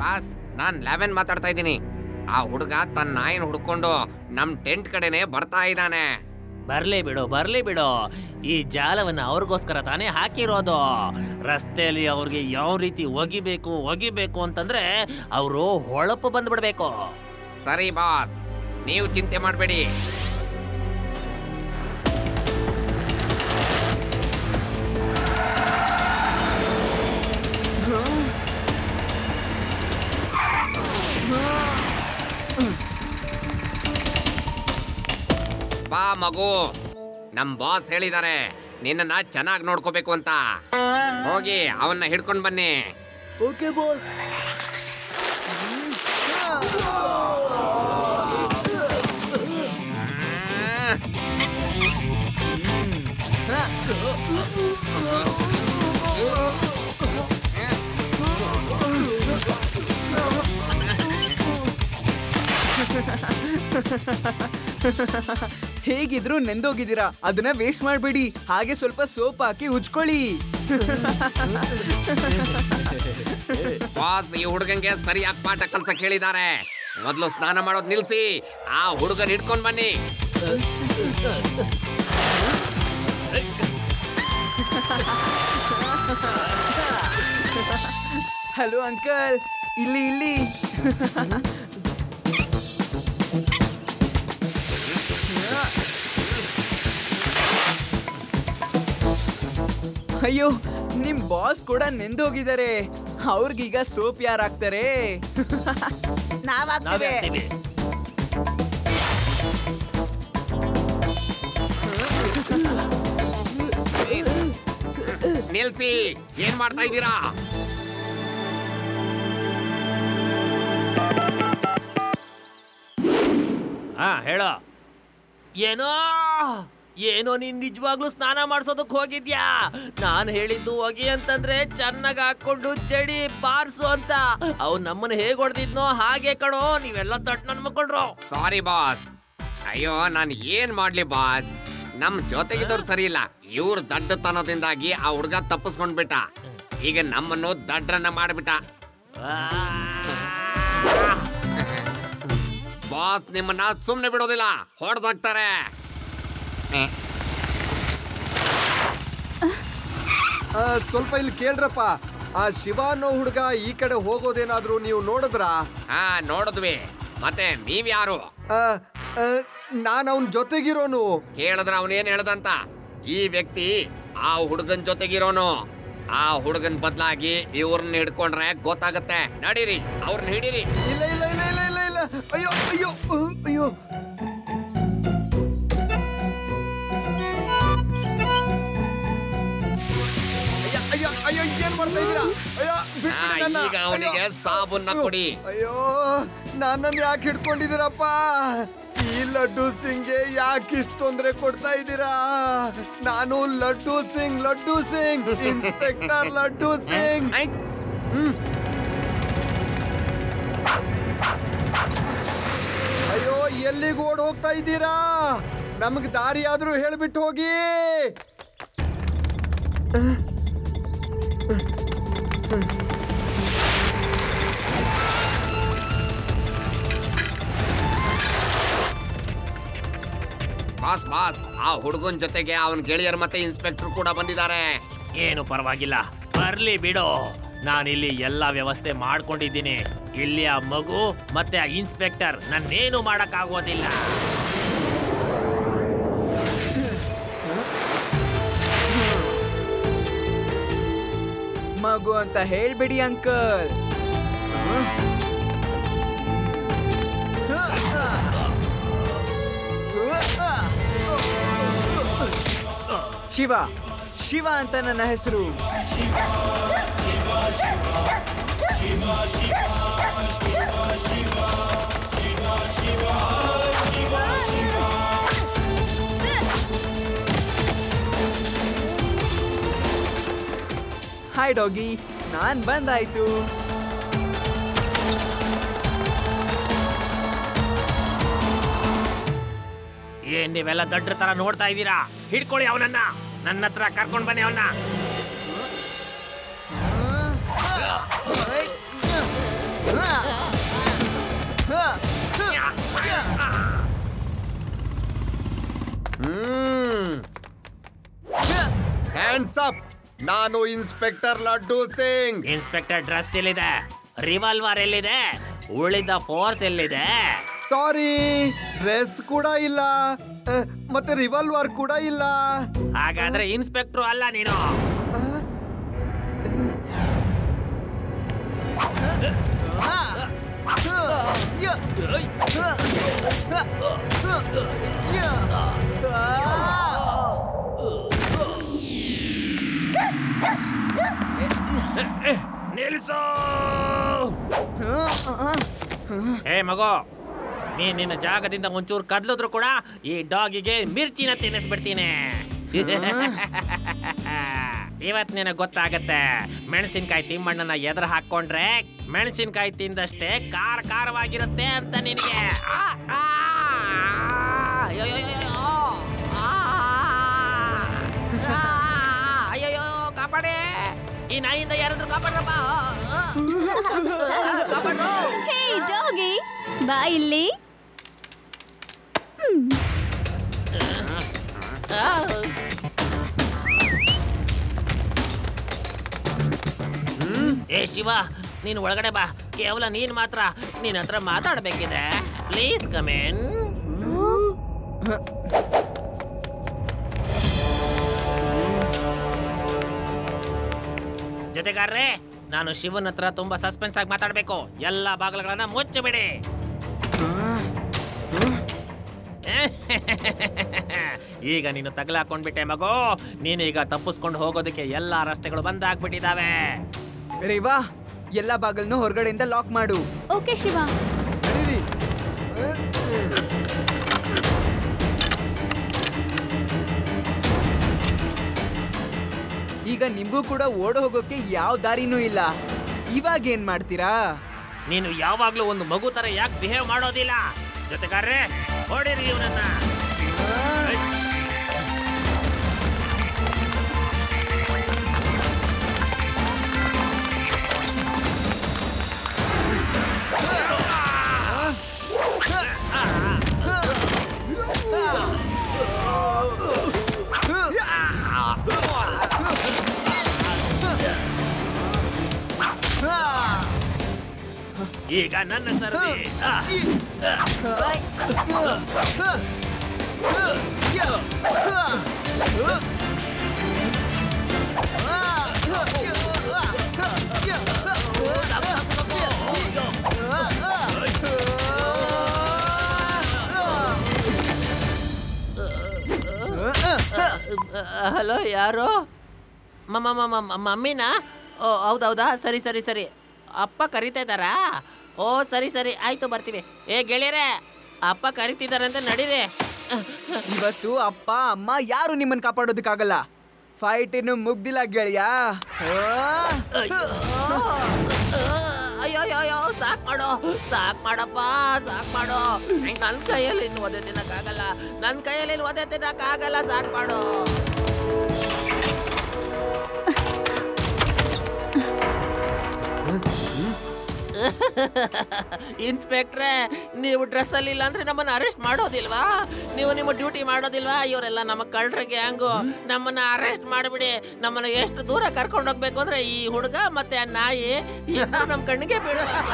Boss, ನಾನ್ 11 ಮಾತಾಡ್ತಾ ಇದ್ದೀನಿ. ಆ ಹುಡುಗ ತನ್ನ ನಾಯಿನ ಹುಡ್ಕೊಂಡು ನಮ್ ಟೆಂಟ್ ಕಡೆನೆ ಬರ್ತಾ ಇದ್ದಾನೆ. ಬರ್ಲಿ ಬಿಡು. ಈ ಜಾಲವನ್ನ ಅವ್ರಿಗೋಸ್ಕರ ತಾನೇ ಹಾಕಿರೋದು. ರಸ್ತೆಯಲ್ಲಿ ಅವ್ರಿಗೆ ಯಾವ ರೀತಿ ಒಗಿಬೇಕು ಅಂತಂದ್ರೆ ಅವರು ಹೊಳಪು ಬಂದ್ಬಿಡ್ಬೇಕು. ಸರಿ ಬಾಸ್, ನೀವು ಚಿಂತೆ ಮಾಡಬೇಡಿ. ಬಾ ಮಗು, ನಮ್ ಬಾಸ್ ಹೇಳಿದ್ದಾರೆ ನಿನ್ನ ಚೆನ್ನಾಗಿ ನೋಡ್ಕೋಬೇಕು ಅಂತ. ಹೋಗಿ ಅವನ್ನ ಹಿಡ್ಕೊಂಡು ಬನ್ನಿ. Okay boss. ಹೇಗಿದ್ರು ನೆಂದೋಗಿದ್ದೀರಾ, ಅದನ್ನ ವೇಸ್ಟ್ ಮಾಡಬೇಡಿ. ಹಾಗೆ ಸ್ವಲ್ಪ ಸೋಪ್ ಹಾಕಿ ಉಜ್ಕೊಳ್ಳಿ. ಬಾಸ್ ಈ ಹುಡುಗಂಗೆ ಸರಿಯಾಗಿ ಪಾಠ ಕಲ್ಸಕ್ ಹೇಳಿದ್ದಾರೆ. ಮೊದಲು ಸ್ನಾನ ಮಾಡೋದು ನಿಲ್ಸಿ, ಆ ಹುಡುಗನ್ ಹಿಡ್ಕೊಂಡ್ ಬನ್ನಿ. ಹಲೋ ಅಂಕಲ್, ಇಲ್ಲಿ. ಅಯ್ಯೋ, ನಿಮ್ ಬಾಸ್ ಕೂಡ ನೆಂದೋಗಿದ್ದಾರೆ. ಅವ್ರಿಗೀಗ ಸೋಪ್ ಯಾರು ಹಾಕ್ತಾರೆ? ನಾವೇ ನಿಲ್ಸಿ, ಏನ್ ಮಾಡ್ತಾ ಇದ್ದೀರಾ? ಹೇಳೋ. ಏನೋ ನೀನ್ ನಿಜವಾಗ್ಲೂ ಸ್ನಾನ ಮಾಡ್ಸೋದಕ್ ಹೋಗಿದ್ಯಾ? ನಾನ್ ಹೇಳಿದ್ದು ಹೋಗಿ ಅಂತಂದ್ರೆ ಚೆನ್ನಾಗಿ ಹಾಕೊಂಡು ಚಡಿ ಬಾರ್ಸು ಅಂತ. ಅವ್ನು ನಮ್ಮನ್ನ ಹೇಗ್ ಹೊಡೆದಿದ್ನೋ ಹಾಗೆ ಕಣೋ. ನೀವೆಲ್ಲ ತಟ್ ನನ್ ಮಕ್ಕಳ್ರು. Sorry boss. ಅಯ್ಯೋ, ನಾನು ಏನ್ ಮಾಡ್ಲಿ ಬಾಸ್, ನಮ್ ಜೊತೆಗಿದ್ದವ್ರು ಸರಿ ಇಲ್ಲ. ಇವ್ರ ದಡ್ಡತನದಿಂದಾಗಿ ಆ ಹುಡುಗ ತಪ್ಪಿಸ್ಕೊಂಡ್ಬಿಟ್ಟ. ಈಗ ನಮ್ಮನ್ನು ದಡ್ರನ್ನ ಮಾಡ್ಬಿಟ್ಟ. ಬಾಸ್ ನಿಮ್ಮನ್ನ ಸುಮ್ನೆ ಬಿಡೋದಿಲ್ಲ, ಹೊಡೆದಾಕ್ತಾರೆ. ಸ್ವಲ್ಪ ಇಲ್ಲಿ ಕೇಳ್ರಪ್ಪ. ಆ ಶಿವ ಅನ್ನೋ ಹುಡುಗ ಈ ಕಡೆ ಹೋಗೋದೇನಾದ್ರೂ ನೀವು ನೋಡಿದ್ರಾ? ನೋಡಿದ್ವಿ. ಮತ್ತೆ ನೀವ್ಯಾರು? ನಾನು ಅವನ್ ಜೊತೆಗಿರೋನು. ಕೇಳಿದ್ರ ಅವನೇನ್ ಹೇಳ್ದಂತ? ಈ ವ್ಯಕ್ತಿ ಆ ಹುಡುಗನ್ ಜೊತೆಗಿರೋನು. ಆ ಹುಡುಗನ್ ಬದಲಾಗಿ ಇವ್ರನ್ನ ಹಿಡ್ಕೊಂಡ್ರೆ ಗೊತ್ತಾಗತ್ತೆ. ನಡೀರಿ, ಅವ್ರನ್ನ ಹಿಡೀರಿ. ಇಲ್ಲ. ಅಯ್ಯೋ. ಅಯ್ಯೋ, ಏನ್ ಮಾಡ್ತಾ ಇದ್ದೀರಾ? ಈಗ ಅವನಿಗೆ ಸಾಬೂನ್ನ ಕೊಡಿ. ಅಯ್ಯೋ, ನನ್ನನ್ನು ಯಾಕೆ ಹಿಡ್ಕೊಂಡಿದ್ದೀರಪ್ಪ? ಈ ಲಡ್ಡು ಸಿಂಗ್ಗೆ ಯಾಕೆ ಇಷ್ಟು ತೊಂದರೆ ಕೊಡ್ತಾ ಇದ್ದೀರಾ? ನಾನು ಲಡ್ಡು ಸಿಂಗ್, ಇನ್ಸ್ಪೆಕ್ಟರ್ ಲಡ್ಡು ಸಿಂಗ್. ಅಯ್ಯೋ, ಎಲ್ಲಿಗೆ ಓಡ್ ಹೋಗ್ತಾ ಇದ್ದೀರಾ? ನಮ್ಗೆ ದಾರಿ ಆದ್ರೂ ಹೇಳ್ಬಿಟ್ಟು ಹೋಗಿ. ಬಾಸ್, ಆ ಹುಡುಗನ್ ಜೊತೆಗೆ ಅವನ್ ಗೆಳೆಯರ್ ಮತ್ತೆ ಇನ್ಸ್ಪೆಕ್ಟರ್ ಕೂಡ ಬಂದಿದ್ದಾರೆ. ಏನು ಪರವಾಗಿಲ್ಲ, ಬರ್ಲಿ ಬಿಡು. ನಾನಿಲ್ಲಿ ಎಲ್ಲ ವ್ಯವಸ್ಥೆ ಮಾಡ್ಕೊಂಡಿದ್ದೀನಿ. ಇಲ್ಲಿ ಆ ಮಗು ಮತ್ತೆ ಆ ಇನ್ಸ್ಪೆಕ್ಟರ್ ನನ್ನೇನು ಮಾಡಕ್ಕಾಗೋದಿಲ್ಲ. ಮಗು ಅಂತ ಹೇಳ್ಬೇಡಿ ಅಂಕಲ್. ಶಿವ ಅಂತ ನನ್ನ ಹೆಸರು. ಹಾಯ್ ಡಾಗಿ, ನಾನ್ ಬಂದಾಯ್ತು. ಏನ್ ನೀವೆಲ್ಲ ದೊಡ್ಡ ತರ ನೋಡ್ತಾ ಇದ್ದೀರಾ? ಹಿಡ್ಕೊಳ್ಳಿ ಅವನನ್ನ, ನನ್ನ ಹತ್ರ ಕರ್ಕೊಂಡ್ ಬನ್ನಿ ಅವನ್ನ. Hands up. ನಾನು inspector Laddu Singh. Inspector dress ಎಲ್ಲಿದೆ? ರಿವಾಲ್ವರ್ ಎಲ್ಲಿದೆ? ಉಳಿದ ಫೋರ್ಸ್ ಎಲ್ಲಿದೆ? ಸಾರಿ, ಡ್ರೆಸ್ ಕೂಡ ಇಲ್ಲ, ಮತ್ತೆ ರಿವಾಲ್ವರ್ ಕೂಡ ಇಲ್ಲ. ಹಾಗಾದ್ರೆ ಇನ್ಸ್ಪೆಕ್ಟ್ರು ಅಲ್ಲ ನೀನು. ನಿಲ್ಸು! ಹೇ ಮಗು, ನೀನ್ ನಿನ್ನ ಜಾಗದಿಂದ ಒಂಚೂರು ಕದ್ಲಿದ್ರು ಕೂಡ ಈ ಡಾಗಿಗೆ ಮಿರ್ಚಿನ ತಿನ್ನಿಸ್ಬಿಡ್ತೀನಿ. ಇವತ್ ನಿನಗೆ ಗೊತ್ತಾಗತ್ತೆ, ಮೆಣಸಿನ್ಕಾಯಿ ತಿಮ್ಮಣ್ಣನ ಎದುರು ಹಾಕೊಂಡ್ರೆ ಮೆಣಸಿನ್ಕಾಯಿ ತಿಂದಷ್ಟೇ ಖಾರವಾಗಿರುತ್ತೆ ಅಂತ ನಿನಗೆ. ಅಯ್ಯೋ ಕಾಪಾಡೆ, ಈ ನಾಯಿಂದ ಯಾರಾದ್ರೂ ಕಾಪಾಡ್ರಪ್ಪ. ಹೇ ಡಾಗಿ, ಬಾ ಇಲ್ಲಿ. ಏ ಶಿವ, ನೀನು ಒಳಗಡೆ ಬಾ. ಕೇವಲ ನೀನ್ ಮಾತ್ರ ನಿನ್ನ ಹತ್ರ ಮಾತಾಡ್ಬೇಕಿದೆ. Please come in. ಜೊತೆಗಾರ್ರೆ, ನಾನು ಶಿವನ್ ಹತ್ರ ತುಂಬಾ ಸಸ್ಪೆನ್ಸ್ ಆಗಿ ಮಾತಾಡ್ಬೇಕು. ಎಲ್ಲಾ ಬಾಗಿಲುಗಳನ್ನ ಮುಚ್ಚಬಿಡಿ. ಈಗ ನೀನು ತಗಲಾಕೊಂಡ್ಬಿಟ್ಟೆ ಮಗು. ನೀನೀಗ ತಪ್ಪಿಸ್ಕೊಂಡು ಹೋಗೋದಕ್ಕೆ ಎಲ್ಲಾ ರಸ್ತೆಗಳು ಬಂದಾಗ್ಬಿಟ್ಟಿದಾವೆ. ರೇವಾ, ಎಲ್ಲಾ ಬಾಗಿಲನ್ನು ಹೊರಗಡೆಯಿಂದ ಲಾಕ್ ಮಾಡು. ಓಕೆ ಶಿವ. ನಡೀರಿ. ಈಗ ನಿಮ್ಗೂ ಕೂಡ ಓಡ್ ಹೋಗೋಕೆ ಯಾವ ದಾರಿನೂ ಇಲ್ಲ. ಇವಾಗ ಏನ್ ಮಾಡ್ತೀರಾ? ನೀನು ಯಾವಾಗ್ಲೂ ಒಂದು ಮಗು ತರ ಯಾಕೆ ಬಿಹೇವ್ ಮಾಡೋದಿಲ್ಲ? ಜೊತೆಗಾರ್ರೆ, ಹೊಡಿರಿ ಇವನನ್ನ. ಈಗ ನನ್ನ ಸರದಿ. ಹಲೋ, ಯಾರು? ಮಮ್ಮಿನಾ? ಓ ಹೌದೌದಾ, ಸರಿ ಸರಿ ಸರಿ. ಅಪ್ಪ ಕರಿತಾ ಇದ್ದಾರಾ? ಓ ಸರಿ ಸರಿ, ಆಯ್ತು ಬರ್ತೀವಿ. ಏ ಗೆಳೆಯರೇ, ಅಪ್ಪ ಕರಿತಿದ್ದಾರೆ ಅಂತ ನಡೀರಿ. ಇವತ್ತು ಅಪ್ಪ ಅಮ್ಮ ಯಾರು ನಿಮ್ಮನ್ನ ಕಾಪಾಡೋದಕ್ಕಾಗಲ್ಲ. ಫೈಟ್ ಇನ್ನು ಮುಗ್ದಿಲ್ಲ ಗೆಳೆಯ. ಅಯ್ಯೋ ಸಾಕ್ ಮಾಡೋ, ಸಾಕ್ ಮಾಡಪ್ಪ, ಸಾಕ್ ಮಾಡೋ. ನನ್ನ ಕೈಯಲ್ಲಿ ಇನ್ನು ಒದೆ ತಿನ್ನಕ್ಕಾಗಲ್ಲ, ನನ್ನ ಕೈಯಲ್ಲಿ ಇನ್ನು ಒದೆ ತಿನ್ನಕ್ಕಾಗಲ್ಲ, ಸಾಕ್ ಮಾಡೋ. ಇನ್ಸ್ಪೆಕ್ಟ್ರೆ, ನೀವು ಡ್ರೆಸ್ ಅಲ್ಲಿ ಇಲ್ಲ ಅಂದ್ರೆ ನಮ್ಮನ್ನ ಅರೆಸ್ಟ್ ಮಾಡೋದಿಲ್ವಾ? ನೀವು ನಿಮ್ಮ ಡ್ಯೂಟಿ ಮಾಡೋದಿಲ್ವಾ? ಇವರೆಲ್ಲ ನಮ್ಮ ಕಳ್ಳರ ಗ್ಯಾಂಗು. ನಮ್ಮನ್ನ ಅರೆಸ್ಟ್ ಮಾಡಿಬಿಡಿ. ನಮ್ಮನ್ನ ಎಷ್ಟು ದೂರ ಕರ್ಕೊಂಡು ಹೋಗ್ಬೇಕು ಅಂದ್ರೆ ಈ ಹುಡುಗ ಮತ್ತೆ ಆ ನಾಯಿ ಇಬ್ಬರು ನಮ್ಮ ಕಣ್ಣಿಗೆ ಬೀಳಬೇಕು.